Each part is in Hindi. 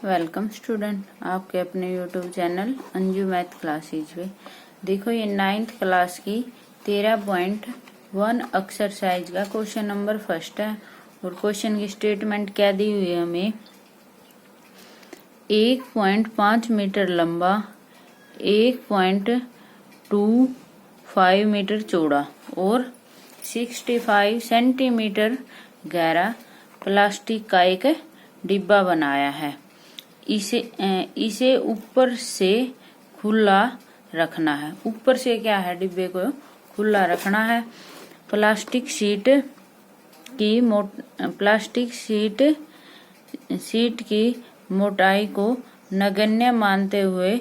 वेलकम स्टूडेंट, आपके अपने YouTube channel Anju math classes पे। देखो ये 9th क्लास की 13.1 एक्सरसाइज का क्वेश्चन नंबर फर्स्ट है और क्वेश्चन की स्टेटमेंट क्या दी हुई है हमें। 1.5 मीटर लंबा, 1.25 मीटर चौड़ा और 65 सेंटीमीटर गहरा प्लास्टिक का एक डिब्बा बनाया है। इसे ऊपर से खुला रखना है। ऊपर से क्या है, डिब्बे को खुला रखना है। प्लास्टिक शीट की मोटाई को नगण्य मानते हुए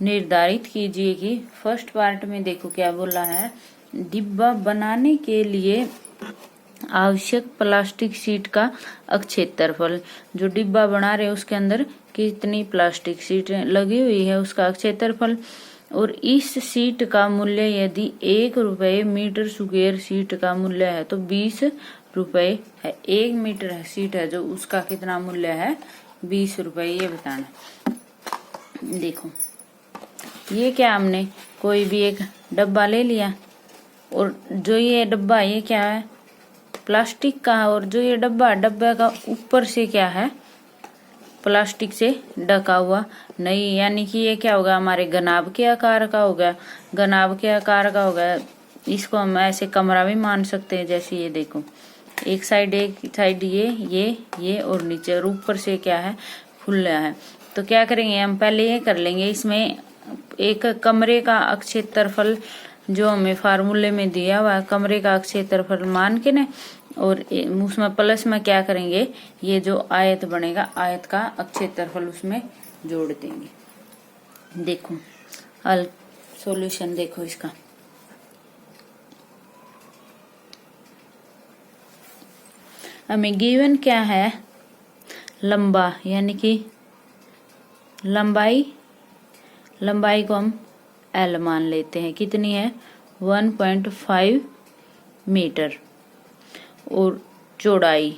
निर्धारित कीजिए कि फर्स्ट पार्ट में देखो क्या बोला है। डिब्बा बनाने के लिए आवश्यक प्लास्टिक शीट का क्षेत्रफल, जो डिब्बा बना रहे उसके अंदर कितनी प्लास्टिक शीट लगी हुई है उसका क्षेत्रफल। और इस शीट का मूल्य यदि 1 रुपये मीटर स्क्वायर शीट का मूल्य है तो 20 रुपये है। 1 मीटर शीट है जो उसका कितना मूल्य है, 20 रुपये, ये बताना। देखो ये क्या, हमने कोई भी एक डब्बा ले लिया और जो ये डब्बा ये क्या है, प्लास्टिक का है। और जो ये डब्बे का ऊपर से क्या है, प्लास्टिक से ढका हुआ नहीं, यानी कि ये क्या होगा, हमारे घनाभ के आकार का होगा। घनाभ के आकार का होगा। इसको हम ऐसे कमरा भी मान सकते हैं। जैसे ये देखो, एक साइड ये और नीचे और ऊपर से क्या है, खुला है। तो क्या करेंगे हम, पहले ये कर लेंगे। इसमें एक कमरे का क्षेत्रफल जो हमें फार्मूले में दिया हुआ, कमरे का क्षेत्रफल मान के ना, और उसमें प्लस में क्या करेंगे, ये जो आयत बनेगा आयत का क्षेत्रफल उसमें जोड़ देंगे। देखो हल सॉल्यूशन देखो इसका। हमें गिवन क्या है, लंबा, यानी कि लंबाई को हम L मान लेते हैं। कितनी है, 1.5 मीटर। और चौड़ाई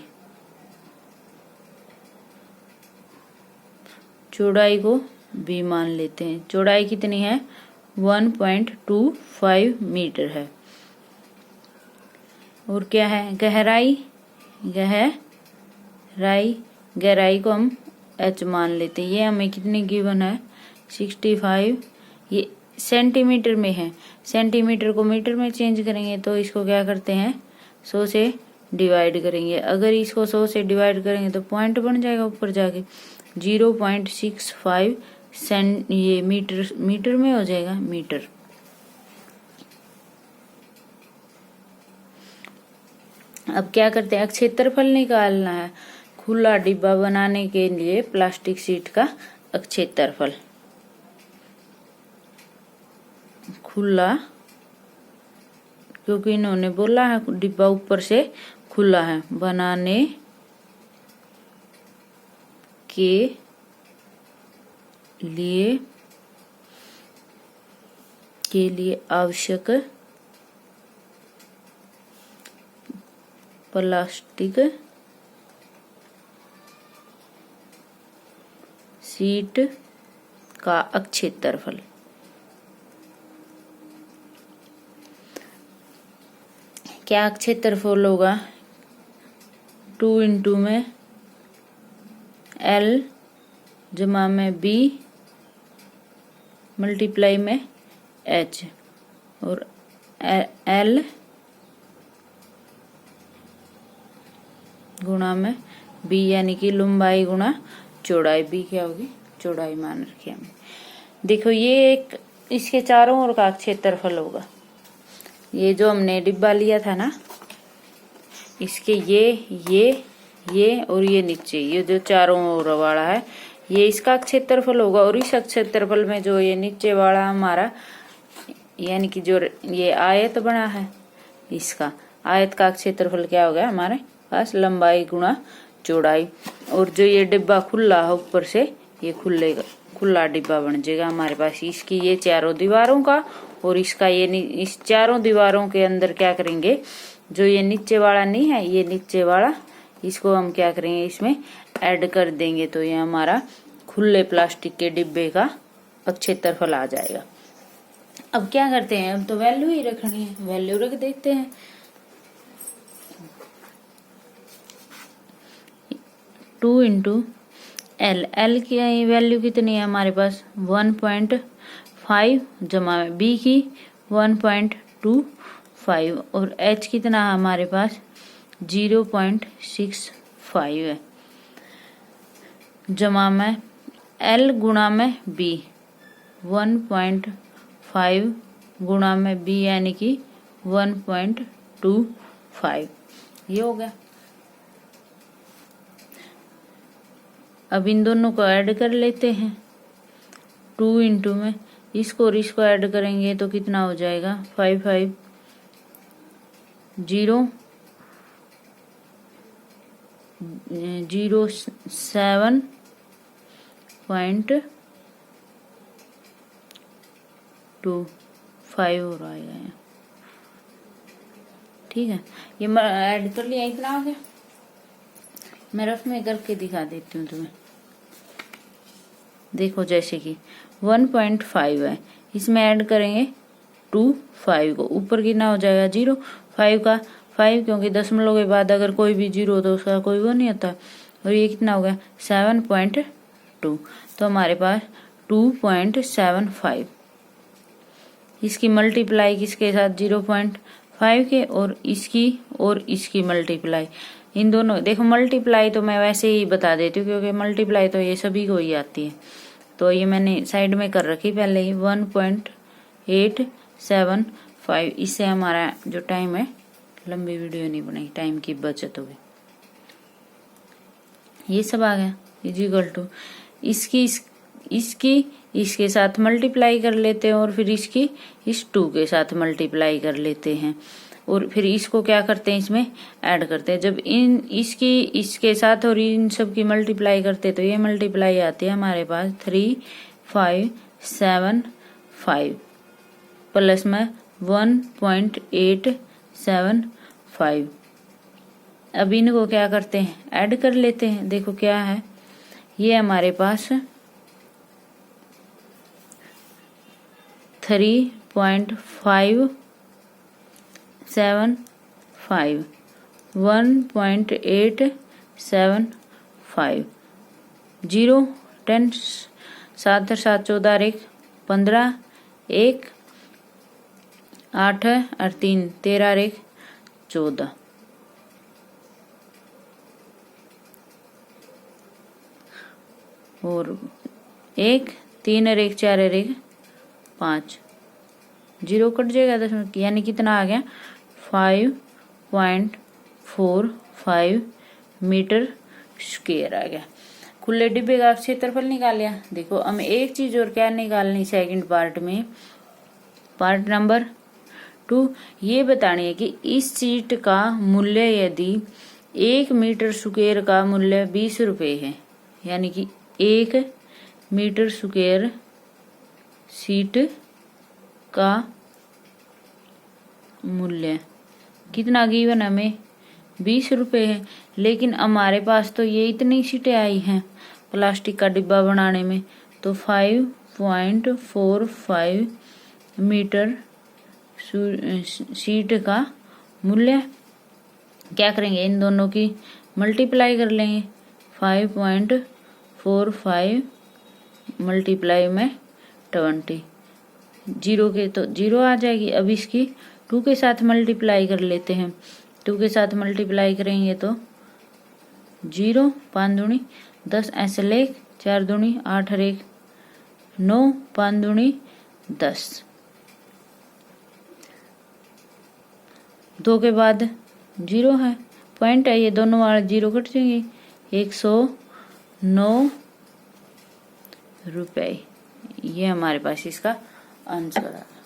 को B मान लेते हैं। चौड़ाई कितनी है, 1.25 मीटर है। और क्या है, गहराई को हम H मान लेते हैं। ये हमें कितनी गिवन है, 65। ये सेंटीमीटर में है। सेंटीमीटर को मीटर में चेंज करेंगे तो इसको क्या करते हैं, 100 से डिवाइड करेंगे। अगर इसको 100 से डिवाइड करेंगे तो पॉइंट बन जाएगा ऊपर जाके 0.65 ये मीटर में हो जाएगा, मीटर। अब क्या करते हैं, क्षेत्रफल निकालना है। खुला डिब्बा बनाने के लिए प्लास्टिक शीट का क्षेत्रफल, खुला, क्योंकि इन्होंने बोला है डिब्बा ऊपर से खुला है, बनाने के लिए आवश्यक प्लास्टिक शीट का क्षेत्रफल। क्या क्षेत्रफल होगा, 2 इंटू में L जमा में B मल्टीप्लाई में H, और L गुणा में B, यानी कि लंबाई गुणा चौड़ाई। B क्या होगी, चौड़ाई मान रखी हमने। देखो ये एक इसके चारों ओर का क्षेत्रफल होगा। ये जो हमने डिब्बा लिया था ना, इसके ये और ये नीचे, ये जो चारों ओर वाला है, ये इसका क्षेत्रफल होगा। और इस क्षेत्रफल में जो ये नीचे वाला हमारा, यानी कि जो ये आयत बना है, इसका आयत का क्षेत्रफल क्या हो गया हमारे पास, लंबाई गुणा चौड़ाई। और जो ये डिब्बा खुला है ऊपर से, ये खुला डिब्बा बन जाएगा हमारे पास। इसकी ये चारों दीवारों का और इसका ये इस चारों दीवारों के अंदर क्या करेंगे, जो ये नीचे वाला नहीं है, ये नीचे वाला, इसको हम क्या करेंगे, इसमें ऐड कर देंगे। तो ये हमारा खुले प्लास्टिक के डिब्बे का क्षेत्रफल आ जाएगा। अब क्या करते हैं, अब तो वैल्यू ही रखनी है, वैल्यू रख देते हैं। 2 इंटू एल, एल की वैल्यू कितनी है हमारे पास 1.5 जमा में बी की 1.25 और एच कितना है हमारे पास 0.65 है जमा में एल गुणा में बी 1.5 गुणा में बी यानी कि 1.25, ये हो गया। अब इन दोनों को ऐड कर लेते हैं। 2 इंटू में इसको और इसको ऐड करेंगे तो कितना हो जाएगा 5 5 0 0.25 हो रहा है। ठीक है, ये मैं ऐड कर लिया, इतना आ गया। मैं रफ में करके दिखा देती हूँ तुम्हें। देखो जैसे कि 1.5 है, इसमें ऐड करेंगे 2 5 को, ऊपर कितना हो जाएगा 0, 5 का 5 क्योंकि दशमलव के बाद अगर कोई भी 0 हो तो उसका कोई वो नहीं होता। और ये कितना हो गया 7.2, तो हमारे पास 2.75। इसकी मल्टीप्लाई किसके साथ 0.5 के और इसकी मल्टीप्लाई, इन दोनों देखो मल्टीप्लाई तो मैं वैसे ही बता देती हूँ क्योंकि मल्टीप्लाई तो ये सभी को ही आती है, तो ये मैंने साइड में कर रखी पहले ही 1.875। इससे हमारा जो टाइम है, लंबी वीडियो नहीं बनेगी, टाइम की बचत होगी। ये सब आ गया इक्वल टू इसके साथ मल्टीप्लाई कर लेते हैं और फिर इसकी इस 2 के साथ मल्टीप्लाई कर लेते हैं और फिर इसको क्या करते हैं इसमें ऐड करते हैं। जब इसके साथ और इन सब की मल्टीप्लाई करते हैं तो ये मल्टीप्लाई आती है हमारे पास 3575 प्लस में 1.875। अब इनको क्या करते हैं ऐड कर लेते हैं। देखो क्या है, ये हमारे पास 3.575 1.875 0 10 7 7 14 1 15 1 8 और 3 13 1 14 और 1 3 और 1 4 और 1 5, 0 कट जाएगा दशमलव, यानी कितना आ गया 5.45 मीटर स्क्वायर आ गया। खुले डिब्बे का क्षेत्रफल निकाल लिया। देखो हमें एक चीज और क्या निकालनी सेकंड पार्ट में, पार्ट नंबर 2, ये बतानी है कि इस सीट का मूल्य यदि 1 मीटर स्क्वायर का मूल्य 20 रुपए है, यानी कि 1 मीटर स्क्वायर सीट का मूल्य कितना गिवन हमें 20 रुपए है, लेकिन हमारे पास तो ये इतनी सीटें आई हैं प्लास्टिक का डिब्बा बनाने में, तो 5.45 मीटर सीट का मूल्य क्या करेंगे, इन दोनों की मल्टीप्लाई कर लेंगे। 5.45 मल्टीप्लाई में 20, 0 के तो 0 आ जाएगी। अब इसकी 2 के साथ मल्टीप्लाई कर लेते हैं। 2 के साथ मल्टीप्लाई करेंगे तो 0 5 दूनी 10 ऐसे ले 4 दूनी 8 और 1 9 5 दूनी 10, 2 के बाद 0 है, पॉइंट है, ये दोनों वाले 0 कट जाएंगे। 109 रुपए, ये हमारे पास इसका आंसर है।